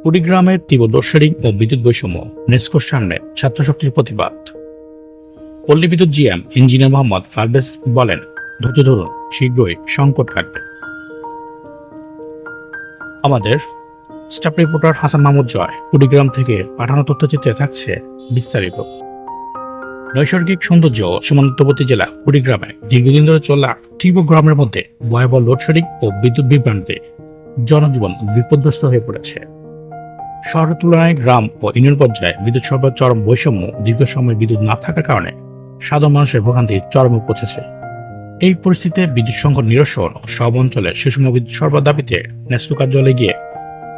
কুড়িগ্রামের তীব্র লোডশেডিং ও বিদ্যুৎ বৈষম্য, নেস্কোর সামনে ছাত্রশক্তির প্রতিবাদ। পল্লী বিদ্যুৎ জিএম ইঞ্জিনিয়ার মোহাম্মদ ফারবেজ বলেন, ধৈর্য ধরুন, শীঘ্রই সংকট কাটবে। আমাদের স্টাফ রিপোর্টার হাসান মাহমুদ জয় কুড়িগ্রাম থেকে পাঠানো তথ্যচিত্রে থাকছে বিস্তারিত। নৈসর্গিক সৌন্দর্য ও সীমান্তবর্তী জেলা কুড়িগ্রামে দীর্ঘদিন ধরে চলা তীব্র গরমের মধ্যে ভয়াবহ লোডশেডিং ও বিদ্যুৎ বিভ্রান্তি জনজীবন বিপর্যস্ত হয়ে পড়েছে। শহরের তুলনায় গ্রাম ও ইউনিয়ন পর্যায়ে বিদ্যুৎ সরবরাহ চরম বৈষম্য, দীর্ঘ সময় বিদ্যুৎ না থাকার কারণে সাধারণ মানুষের ভোগান্তি চরমে পৌঁছেছে। এই পরিস্থিতিতে বিদ্যুৎ সংকট নিরসন ও সব অঞ্চলে সুষম বিদ্যুৎ সরবরাহ দাবিতে নেস্কো কার্যালয়ে গিয়ে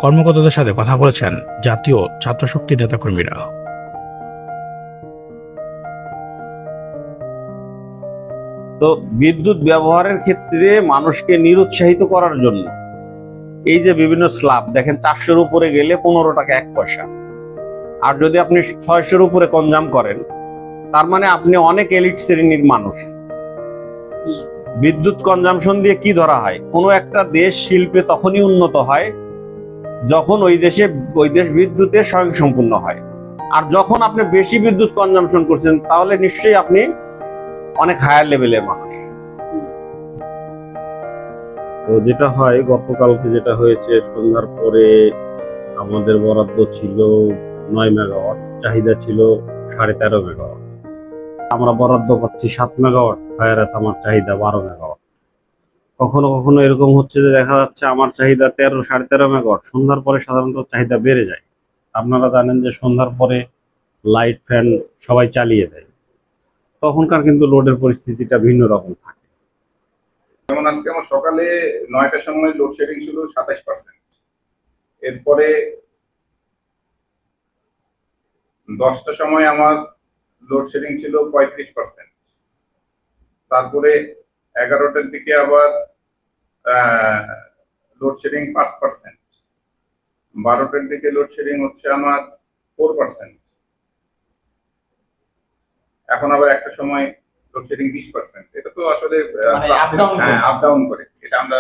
কর্মকর্তাদের সাথে কথা বলেছেন জাতীয় ছাত্রশক্তির নেতাকর্মীরা। তো বিদ্যুৎ ব্যবহারের ক্ষেত্রে মানুষকে নিরুৎসাহিত করার জন্য এই যে বিভিন্ন স্ল্যাব দেখেন, 400-র উপরে গেলে 15 টাকা 1 পয়সা, আর যদি আপনি 600-র উপরে কনজাম করেন তার মানে আপনি অনেক এলিট শ্রেণীর মানুষ। বিদ্যুৎ কনজামশন দিয়ে কি ধরা হয়? কোনো একটা দেশ শিল্পে তখনই উন্নত হয় যখন ওই দেশ বিদ্যুতে স্বয়ংসম্পূর্ণ হয়। আর যখন আপনি বেশি বিদ্যুৎ কনজামশন করছেন তাহলে নিশ্চয়ই আপনি অনেক হায়ার লেভেলের মানুষ। তো যেটা হয়, গতকালকে যেটা হয়েছে, সন্ধ্যার পরে আমাদের বরাদ্দ ছিল 9 মেগাওয়াট, চাহিদা ছিল 13.5 মেগাওয়াট। আমরা বরাদ্দ পাচ্ছি 7 মেগাওয়াট, ভাইরাস আমার চাহিদা 12 মেগাওয়াট। কখনো কখনো এরকম হচ্ছে যে দেখা যাচ্ছে আমার চাহিদা 13-13.5 মেগাওয়াট, সন্ধ্যার পরে সাধারণত চাহিদা বেড়ে যায়। আপনারা জানেন যে সন্ধ্যার পরে লাইট ফ্যান সবাই চালিয়ে দেয়, তখনকার কিন্তু লোডের পরিস্থিতিটা ভিন্ন রকম থাকে। যেমন আজকে আমার সকালে 9টার সময় লোডশেডিং ছিল 27%, এরপরে 10টার সময় আমার লোডশেডিং ছিল 35%, তারপরে 11টার দিকে আবার লোডশেডিং 5%, 12টার দিকে লোডশেডিং হচ্ছে আমার 4%, এখন আবার একটা সময় লোডশেডিং 20%। এটা তো আসলে আপ ডাউন করে, এটা আমরা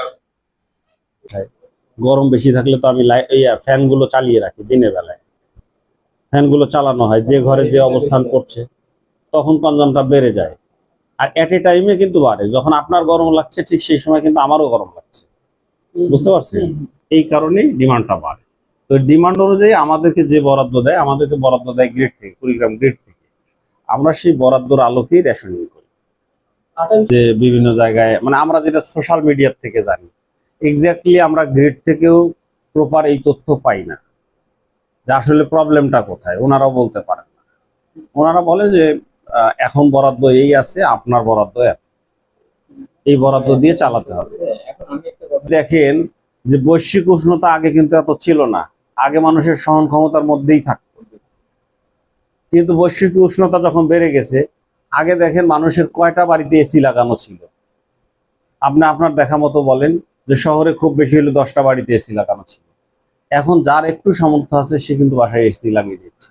গরম বেশি থাকলে তো আমি ফ্যান গুলো চালিয়ে রাখি, দিনের বেলায় ফ্যান গুলো চালানো হয়, যে ঘরে যে অবস্থান করছে, তখন কনজামটা বেড়ে যায়। আর এট এ টাইমে কিন্তু বাড়ে, যখন আপনার গরম লাগছে ঠিক সেই সময় কিন্তু আমারও গরম লাগছে, বুঝতে পারছেন? এই কারণেই ডিমান্ডটা বাড়ে। তো ডিমান্ড অনুযায়ী আমাদেরকে যে বরাদ্দ দেয়, আমাদেরকে বরাদ্দ দেয় গ্রিড থেকে, কুড়িগ্রাম গ্রিড থেকে। আমরা সেই বরাদ্দর আলোকেই রেশনিং করি। যে বিভিন্ন জায়গায়, মানে আমরা যেটা সোশ্যাল মিডিয়ার থেকে জানি, এক্স্যাক্টলি আমরা গ্রিড থেকেও প্রপার এই তথ্য পাই না যে আসলে প্রবলেমটা কোথায়। ওনারাও বলতে পারেন না। ওনারা বলে যে এখন বরাদ্দ এই আছে, আপনার বরাদ্দ এত, এই বরাদ্দ দিয়ে চালাতে হবে। দেখেন যে বৈশ্বিক উষ্ণতা আগে কিন্তু এত ছিল না, আগে মানুষের সহন ক্ষমতার মধ্যেই থাকতো। কিন্তু বৈশ্বিক উষ্ণতা যখন বেড়ে গেছে, আগে দেখেন মানুষের কয়টা বাড়িতে এসি লাগানো ছিল? আপনি আপনার দেখা মতো বলেন যে শহরে খুব বেশি হলে 10টা বাড়িতে এসি লাগানো ছিল। এখন যার একটু সামর্থ্য আছে সে কিন্তু বাসায় এসি লাগিয়ে দিচ্ছে।